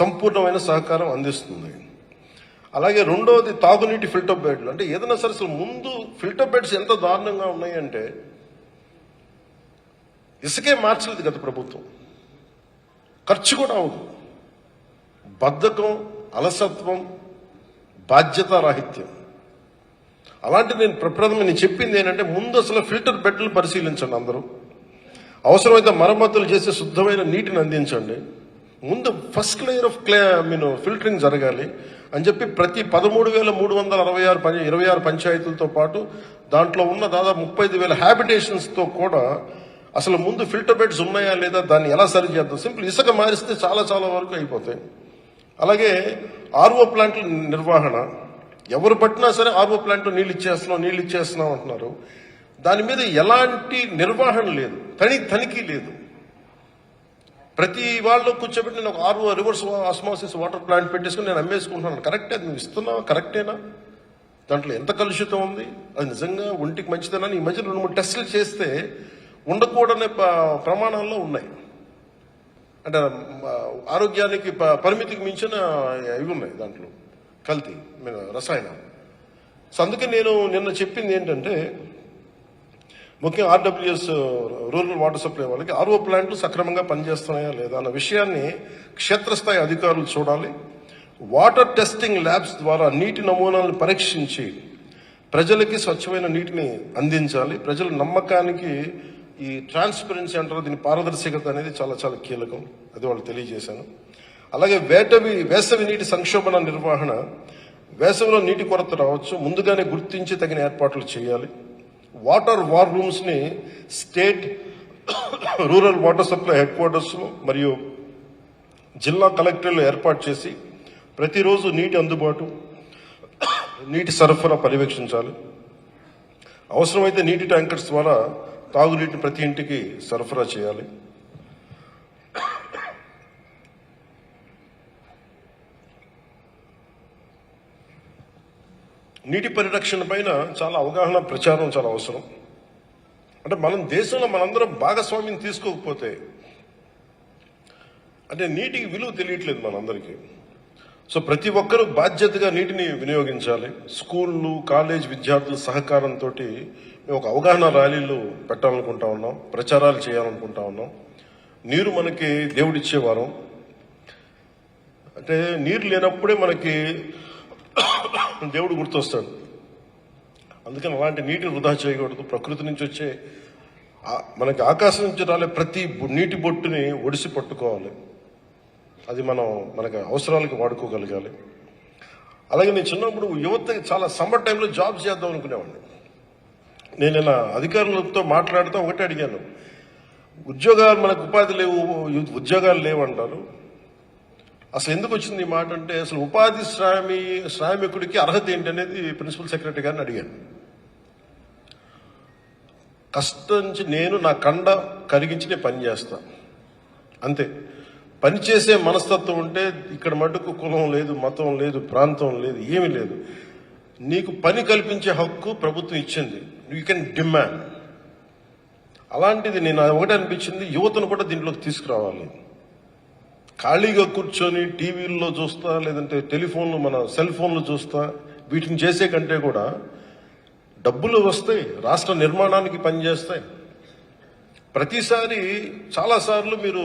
సంపూర్ణమైన సహకారం అందిస్తుంది. అలాగే రెండవది తాగునీటి ఫిల్టర్ బెడ్లు. అంటే ఏదైనా సరే అసలు ముందు ఫిల్టర్ బెడ్స్ ఎంత దారుణంగా ఉన్నాయంటే ఇసుకే మార్చలేదు గత ప్రభుత్వం. ఖర్చు కూడా అవదు. బద్ధకం, అలసత్వం, బాధ్యతారాహిత్యం. అలాంటి నేను చెప్పింది ఏంటంటే ముందు అసలు ఫిల్టర్ బెడ్లు పరిశీలించండి. అందరూ అవసరమైతే మరమ్మతులు చేసి శుద్ధమైన నీటిని అందించండి. ముందు ఫస్ట్ లేయర్ ఆఫ్ ఫిల్టరింగ్ జరగాలి అని చెప్పి ప్రతి 13,326 పంచాయతీలతో పాటు దాంట్లో ఉన్న దాదాపు 35,000 హ్యాబిటేషన్స్తో కూడా అసలు ముందు ఫిల్టర్ బెడ్స్ ఉన్నాయా లేదా, దాన్ని ఎలా సరి చేద్దాం. సింపుల్ ఇసుక మారిస్తే చాలా వరకు అయిపోతాయి. అలాగే ఆర్ఓ ప్లాంట్ల నిర్వహణ. ఎవరు పట్టినా సరే ఆర్ఓ ప్లాంట్లో నీళ్ళు ఇచ్చేస్తున్నాం అంటున్నారు. దాని మీద ఎలాంటి నిర్వహణ లేదు, తనిఖీ లేదు. ప్రతి వాళ్ళు కూర్చోబెట్టి నేను ఒక RO reverse osmosis water plant పెట్టేసుకుని నేను అమ్మేసుకుంటున్నాను. కరెక్టే, అది నువ్వు ఇస్తున్నావా, కరెక్టేనా, దాంట్లో ఎంత కలుషితం ఉంది, అది నిజంగా ఒంటికి మంచిదేనా. ఈ మధ్య 2-3 టెస్టులు చేస్తే ఉండకూడని ప్రమాణాల్లో ఉన్నాయి. అంటే ఆరోగ్యానికి పరిమితికి మించిన ఇవి ఉన్నాయి దాంట్లో, కల్తీ రసాయనాలు. సో అందుకే నేను నిన్న చెప్పింది ఏంటంటే ముఖ్యంగా ఆర్డబ్ల్యూఎస్ రూరల్ వాటర్ సప్లై వాళ్ళకి ఆర్ఓ ప్లాంట్లు సక్రమంగా పనిచేస్తున్నాయా లేదా అన్న విషయాన్ని క్షేత్రస్థాయి అధికారులు చూడాలి. వాటర్ టెస్టింగ్ ల్యాబ్స్ ద్వారా నీటి నమూనాలను పరీక్షించి ప్రజలకి స్వచ్ఛమైన నీటిని అందించాలి. ప్రజల నమ్మకానికి ఈ ట్రాన్స్పరెన్సీ అంటారు, దీని పారదర్శకత అనేది చాలా కీలకం. అది వాళ్ళు తెలియజేశాను. అలాగే వేసవి నీటి సంక్షోభణ నిర్వహణ. వేసవిలో నీటి కొరత రావచ్చు, ముందుగానే గుర్తించి తగిన ఏర్పాట్లు చేయాలి. వాటర్ వార్ రూమ్స్ని state rural water supply headquarters మరియు జిల్లా కలెక్టర్లు ఏర్పాటు చేసి ప్రతిరోజు నీటి అందుబాటు, నీటి సరఫరా పర్యవేక్షించాలి. అవసరమైతే నీటి ట్యాంకర్స్ ద్వారా తాగునీటిని ప్రతి ఇంటికి సరఫరా చేయాలి. నీటి పరిరక్షణ పైన చాలా అవగాహన, ప్రచారం చాలా అవసరం. అంటే దేశంలో మనందరం భాగస్వామ్యం తీసుకోకపోతే అంటే నీటికి విలువ తెలియట్లేదు మనందరికీ. సో ప్రతి ఒక్కరూ బాధ్యతగా నీటిని వినియోగించాలి. స్కూళ్ళు, కాలేజ్ విద్యార్థుల సహకారంతో మేము ఒక అవగాహన ర్యాలీలు పెట్టాలనుకుంటా ఉన్నాం, ప్రచారాలు చేయాలనుకుంటా ఉన్నాం. నీరు మనకి దేవుడిచ్చే వారం. అంటే నీరు లేనప్పుడే మనకి దేవుడు గుర్తొస్తాడు. అందుకని అలాంటి నీటిని వృధా చేయకూడదు. ప్రకృతి నుంచి వచ్చే మనకి ఆకాశం నుంచి రాలే ప్రతి నీటి బొట్టుని ఒడిసి పట్టుకోవాలి. అది మనకి అవసరాలకి వాడుకోగలగాలి. అలాగే నేను చిన్నప్పుడు యువతకి చాలా సమ్మర్ టైంలో జాబ్స్ చేద్దాం అనుకునేవాడిని. నేను నా అధికారులతో మాట్లాడుతూ ఒకటే అడిగాను, ఉద్యోగాలు మనకు ఉపాధి లేవు, ఉద్యోగాలు లేవు అంటారు. అసలు ఎందుకు వచ్చింది ఈ మాట అంటే, అసలు ఉపాధి శ్రామికుడికి అర్హత ఏంటి అనేది ప్రిన్సిపల్ సెక్రటరీ గారిని అడిగాను. కష్టించి నేను నా కండ కరిగించి నేను పని చేస్తా, అంతే. పనిచేసే మనస్తత్వం ఉంటే ఇక్కడ మటుకు కులం లేదు, మతం లేదు, ప్రాంతం లేదు, ఏమీ లేదు. నీకు పని కల్పించే హక్కు ప్రభుత్వం ఇచ్చింది, యూ కెన్ డిమాండ్. అలాంటిది నేను ఒకటే అనిపించింది, యువతను కూడా దీంట్లోకి తీసుకురావాలి. ఖాళీగా కూర్చొని టీవీల్లో చూస్తా, లేదంటే టెలిఫోన్లు మన సెల్ ఫోన్లు చూస్తా, వీటిని చేసే కంటే కూడా డబ్బులు వస్తాయి, రాష్ట్ర నిర్మాణానికి పనిచేస్తాయి. ప్రతిసారి చాలాసార్లు మీరు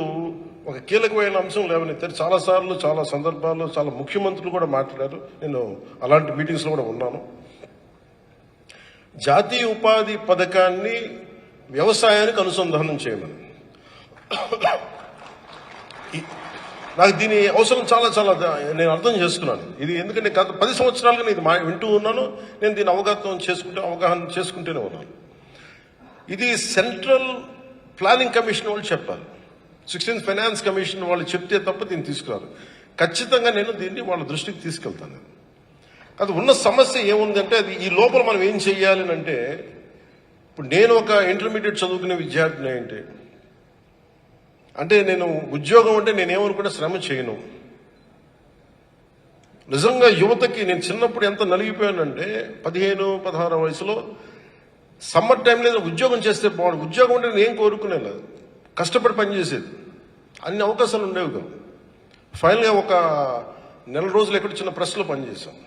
ఒక కీలకమైన అంశం లేవనెత్తారు. చాలాసార్లు చాలా సందర్భాల్లో చాలా ముఖ్యమంత్రులు కూడా మాట్లాడారు. నేను అలాంటి మీటింగ్స్లో కూడా ఉన్నాను. జాతీయ ఉపాధి పథకాన్ని వ్యవసాయానికి అనుసంధానం చేయమని. నాకు దీని అవసరం చాలా చాలా నేను అర్థం చేసుకున్నాను. ఇది ఎందుకంటే గత 10 సంవత్సరాలుగా నేను వింటూ ఉన్నాను. నేను దీన్ని అవగాహన చేసుకుంటూనే ఉన్నాను. ఇది సెంట్రల్ ప్లానింగ్ కమిషన్ వాళ్ళు చెప్పాలి, 16th ఫైనాన్స్ కమిషన్ వాళ్ళు చెప్తే తప్ప దీన్ని తీసుకురారు. ఖచ్చితంగా నేను దీన్ని వాళ్ళ దృష్టికి తీసుకెళ్తాను. అది ఉన్న సమస్య ఏముందంటే, అది ఈ లోపల మనం ఏం చెయ్యాలి అంటే, ఇప్పుడు నేను ఒక ఇంటర్మీడియట్ చదువుకునే విద్యార్థిని అంటే నేను ఉద్యోగం అంటే నేనేమనుకుంటే శ్రమ చేయను. నిజంగా యువతకి నేను చిన్నప్పుడు ఎంత నలిగిపోయానంటే, 15-16 వయసులో సమ్మర్ టైంలో ఉద్యోగం చేస్తే బాగుండు. ఉద్యోగం అంటే నేను కోరుకునేది, కష్టపడి పనిచేసేది, అన్ని అవకాశాలు ఉండేవి కాదు. ఫైనల్గా ఒక నెల రోజులు ఎక్కడ చిన్న ప్రెస్లో పనిచేశాం.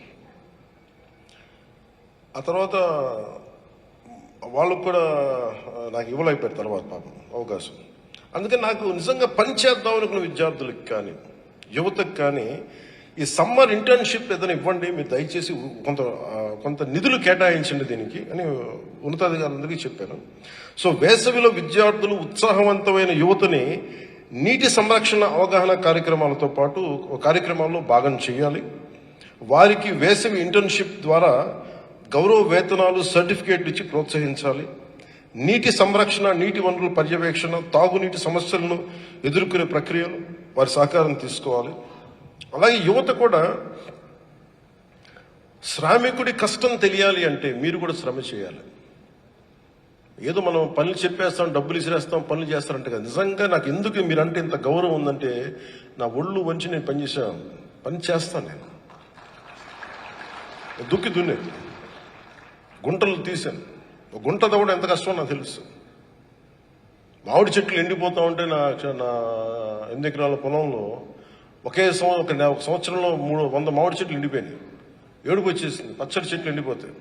ఆ తర్వాత వాళ్ళకు కూడా నాకు ఇవ్వలేకపోయారు తర్వాత పాపం అవకాశం. అందుకని నాకు నిజంగా పని చేద్దాం అనుకున్న విద్యార్థులకు కానీ యువతకు కానీ ఈ సమ్మర్ ఇంటర్న్షిప్ ఏదైనా ఇవ్వండి, మీరు దయచేసి కొంత నిధులు కేటాయించండి దీనికి అని ఉన్నతాధికారులందరికీ చెప్పాను. సో వేసవిలో విద్యార్థులు ఉత్సాహవంతమైన యువతని నీటి సంరక్షణ అవగాహన కార్యక్రమాలతో పాటు కార్యక్రమాల్లో భాగం చేయాలి. వారికి వేసవి ఇంటర్న్షిప్ ద్వారా గౌరవ వేతనాలు, సర్టిఫికేట్లు ఇచ్చి ప్రోత్సహించాలి. నీటి సంరక్షణ, నీటి వనరుల పర్యవేక్షణ, తాగునీటి సమస్యలను ఎదుర్కొనే ప్రక్రియలు వారి సహకారం తీసుకోవాలి. అలాగే యువత కూడా శ్రామికుడి కష్టం తెలియాలి అంటే మీరు కూడా శ్రమ చేయాలి. ఏదో మనం పనులు చెప్పేస్తాం, డబ్బులు ఇసిరేస్తాం, పనులు చేస్తారంటే కదా. నిజంగా నాకు ఎందుకు మీరంటే ఇంత గౌరవం ఉందంటే, నా ఒళ్ళు వంచి నేను పని చేస్తాను. నేను దుక్కి దున్నేది, గుంటలు తీశాను. గుంట తవ్వడం ఎంత కష్టమో నాకు తెలుసు. మామిడి చెట్లు ఎండిపోతా ఉంటే నా 8 ఎకరాల పొలంలో ఒక సంవత్సరంలో 300 మామిడి చెట్లు ఎండిపోయినాయి. ఏడుపు వచ్చేసింది, పచ్చడి చెట్లు ఎండిపోతాయి.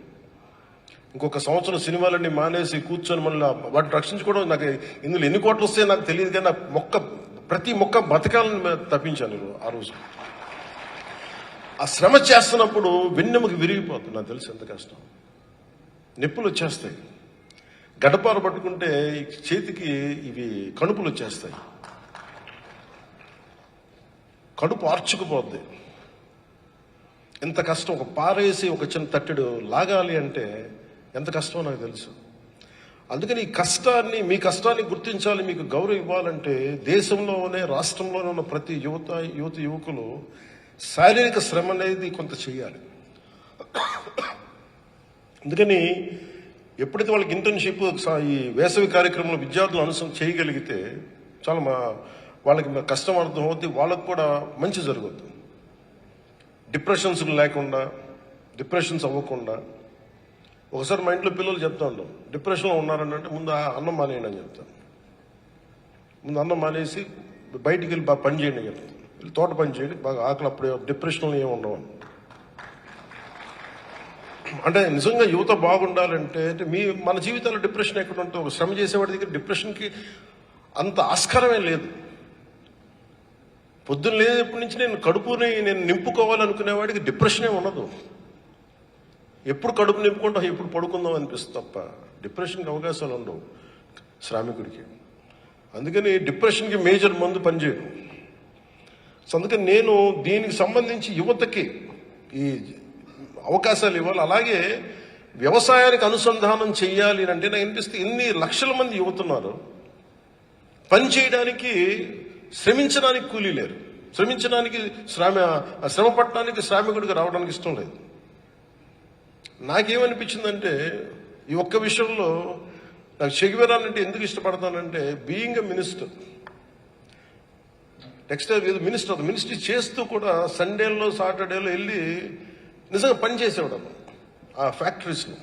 ఇంకొక సంవత్సరం సినిమాలన్నీ మానేసి కూర్చొని మళ్ళీ వాటిని రక్షించుకోవడం, నాకు ఇందులో ఎన్ని కోట్లు వస్తాయో నాకు తెలియదు, కానీ ప్రతి మొక్క బతకాలని తప్పించాను నేను ఆ రోజు. ఆ శ్రమ చేస్తున్నప్పుడు వెన్నెముక విరిగిపోతుంది. నాకు తెలుసు ఎంత కష్టం. నొప్పులు వచ్చేస్తాయి, గడపారు పట్టుకుంటే చేతికి ఇవి కణుపులు వచ్చేస్తాయి, కడుపు ఆర్చుకుపోద్ది. ఎంత కష్టం. ఒక పారేసి ఒక చిన్న తట్టెడు లాగాలి అంటే ఎంత కష్టమో నాకు తెలుసు. అందుకని మీ కష్టాన్ని గుర్తించాలి, మీకు గౌరవం ఇవ్వాలంటే దేశంలోనే, రాష్ట్రంలోనే ఉన్న ప్రతి యువకులు శారీరక శ్రమ అనేది కొంత చేయాలి. అందుకని ఎప్పుడైతే వాళ్ళకి ఇంటర్న్షిప్, ఈ వేసవి కార్యక్రమంలో విద్యార్థులు అనుసరణ చేయగలిగితే చాలా వాళ్ళకి కష్టం అర్థం అవుతుంది, వాళ్ళకు కూడా మంచి జరుగుతుంది. డిప్రెషన్స్ లేకుండా, డిప్రెషన్స్ అవ్వకుండా. ఒకసారి మా ఇంట్లో పిల్లలు చెప్తా ఉంటాం, డిప్రెషన్లో ఉన్నారంటే ముందు అన్నం మానేయండి అని చెప్తాను. ముందు అన్నం మానేసి బయటికి వెళ్ళి బాగా పని చేయండి అని చెప్తాను. వెళ్ళి తోట పని చేయండి, బాగా ఆకలి, అప్పుడు డిప్రెషన్లో ఏమి ఉండవు. అంటే నిజంగా యువత బాగుండాలంటే మన జీవితాల్లో డిప్రెషన్ ఎక్కడ ఉంటే, ఒక శ్రమ చేసేవాడి దగ్గర డిప్రెషన్కి అంత ఆస్కారమే లేదు. పొద్దున్న లేనప్పటి నుంచి నేను నింపుకోవాలనుకునేవాడికి డిప్రెషనే ఉండదు. ఎప్పుడు కడుపు నింపుకుంటాం, ఎప్పుడు పడుకుందాం అనిపిస్తుంది తప్ప డిప్రెషన్కి అవకాశాలు ఉండవు. శ్రామికుడికి. అందుకని డిప్రెషన్కి మేజర్ మందు పనిచేయదు. సో అందుకని నేను దీనికి సంబంధించి యువతకి ఈ అవకాశాలు ఇవ్వాలి. అలాగే వ్యవసాయానికి అనుసంధానం చెయ్యాలి అంటే నాకు అనిపిస్తే ఇన్ని లక్షల మంది యువతున్నారు, పని చేయడానికి శ్రమించడానికి కూలీ లేరు, శ్రమించడానికి శ్రమ పట్టడానికి శ్రామికుడికి రావడానికి ఇష్టం లేదు. నాకేమనిపించిందంటే ఈ ఒక్క విషయంలో నాకు చెగువెరా అంటే ఎందుకు ఇష్టపడతానంటే, being a minister, textile ministry చేస్తూ కూడా సండేలో సాటర్డేలో వెళ్ళి నిజంగా పని చేసేవాడు ఆ ఫ్యాక్టరీస్లో.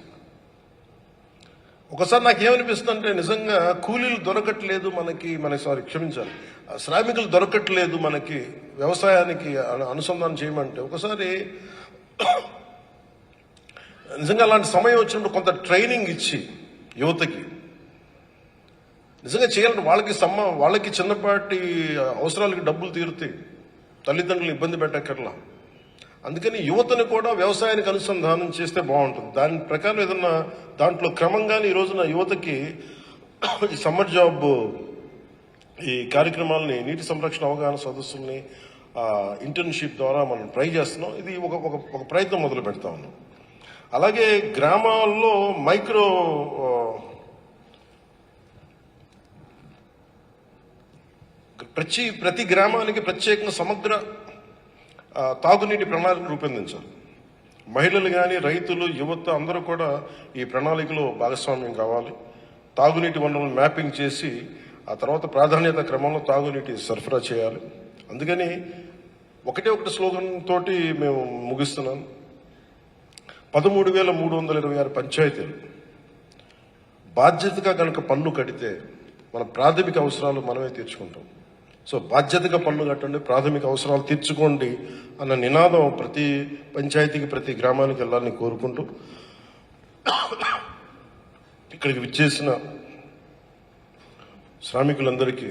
ఒకసారి నాకేమనిపిస్తుందంటే నిజంగా కూలీలు దొరకట్లేదు క్షమించాలి, శ్రామికులు దొరకట్లేదు మనకి వ్యవసాయానికి అనుసంధానం చేయమంటే, ఒకసారి నిజంగా అలాంటి సమయం వచ్చినప్పుడు కొంత ట్రైనింగ్ ఇచ్చి యువతకి నిజంగా చేయాలంటే వాళ్ళకి చిన్నపాటి అవసరాలకి డబ్బులు తీరుతాయి, తల్లిదండ్రులు ఇబ్బంది పెట్టక్కర్లా. అందుకని యువతను కూడా వ్యవసాయానికి అనుసంధానం చేస్తే బాగుంటుంది. దాని ప్రకారం ఏదన్నా దాంట్లో క్రమంగానే ఈ రోజున యువతకి ఈ సమ్మర్ జాబ్ ఈ కార్యక్రమాలని, నీటి సంరక్షణ అవగాహన సదస్సుల్ని, ఇంటర్న్షిప్ ద్వారా మనం ట్రై చేస్తున్నాం. ఇది ఒక ప్రయత్నం మొదలు పెడతా ఉన్నాం. అలాగే గ్రామాల్లో ప్రతి గ్రామానికి ప్రత్యేకంగా సమగ్ర తాగునీటి ప్రణాళిక రూపొందించాలి. మహిళలు కానీ, రైతులు, యువత అందరూ కూడా ఈ ప్రణాళికలో భాగస్వామ్యం కావాలి. తాగునీటి వనరులను మ్యాపింగ్ చేసి ఆ తర్వాత ప్రాధాన్యత క్రమంలో తాగునీటి సరఫరా చేయాలి. అందుకని ఒకటి స్లోగన్ తోటి మేము ముగిస్తున్నాం. 13,326 పంచాయతీలు బాధ్యతగా కనుక పన్ను కడితే మన ప్రాథమిక అవసరాలు మనమే తీర్చుకుంటాం. సో బాధ్యతగా పన్ను కట్టండి, ప్రాథమిక అవసరాలు తీర్చుకోండి అన్న నినాదం ప్రతి పంచాయతీకి, ప్రతి గ్రామానికి వెళ్ళాలని కోరుకుంటూ, ఇక్కడికి విచ్చేసిన శ్రామికులందరికీ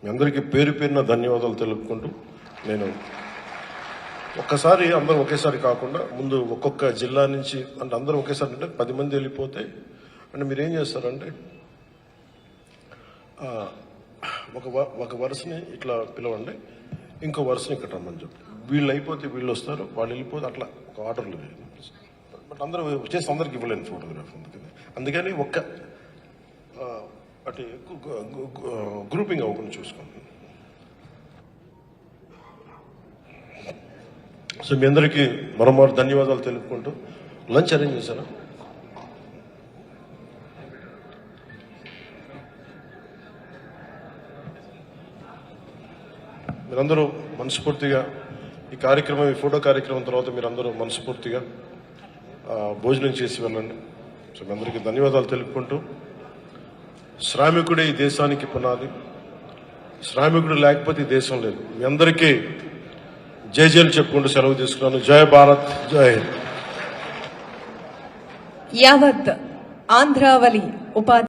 మీ అందరికీ పేరు పేరున ధన్యవాదాలు తెలుపుకుంటూ, నేను ఒక్కసారి అందరూ ఒకేసారి కాకుండా ముందు ఒక్కొక్క జిల్లా నుంచి అంటే అందరూ ఒకేసారి అంటే 10 మంది వెళ్ళిపోతే అంటే మీరేం చేస్తారంటే ఒక వరుసని ఇట్లా పిలవండి, ఇంకో వరుసని ఇక్కడ రమ్మని చెప్పి, వీళ్ళు అయిపోతే వీళ్ళు వస్తారు, వాళ్ళు వెళ్ళిపోతే అట్లా ఒక ఆర్డర్లు వేయండి. బట్ అందరూ చేసి అందరికి ఇవ్వలేను ఫోటోగ్రాఫ్, అందుకని అటు గ్రూపింగ్ అవ్వకుండా చూసుకోండి. సో మీ అందరికీ మరోమారు ధన్యవాదాలు తెలుపుకుంటూ, లంచ్ అరేంజ్ చేశారా? మీరందరూ మనస్ఫూర్తిగా ఈ ఫోటో కార్యక్రమం తర్వాత మీరందరూ మనస్ఫూర్తిగా భోజనం చేసి వెళ్ళండి. సో మీ అందరికీ ధన్యవాదాలు తెలుపుకుంటూ, శ్రామికుడే ఈ దేశానికి పునాది, శ్రామికుడు లేకపోతే ఈ దేశం లేదు. మీ అందరికీ జైలు చెప్పుకుంటూ సెలవు తీసుకున్నాను. జై భారత్, జై హింద్. యావత్ ఆంధ్రావళి ఉపాధి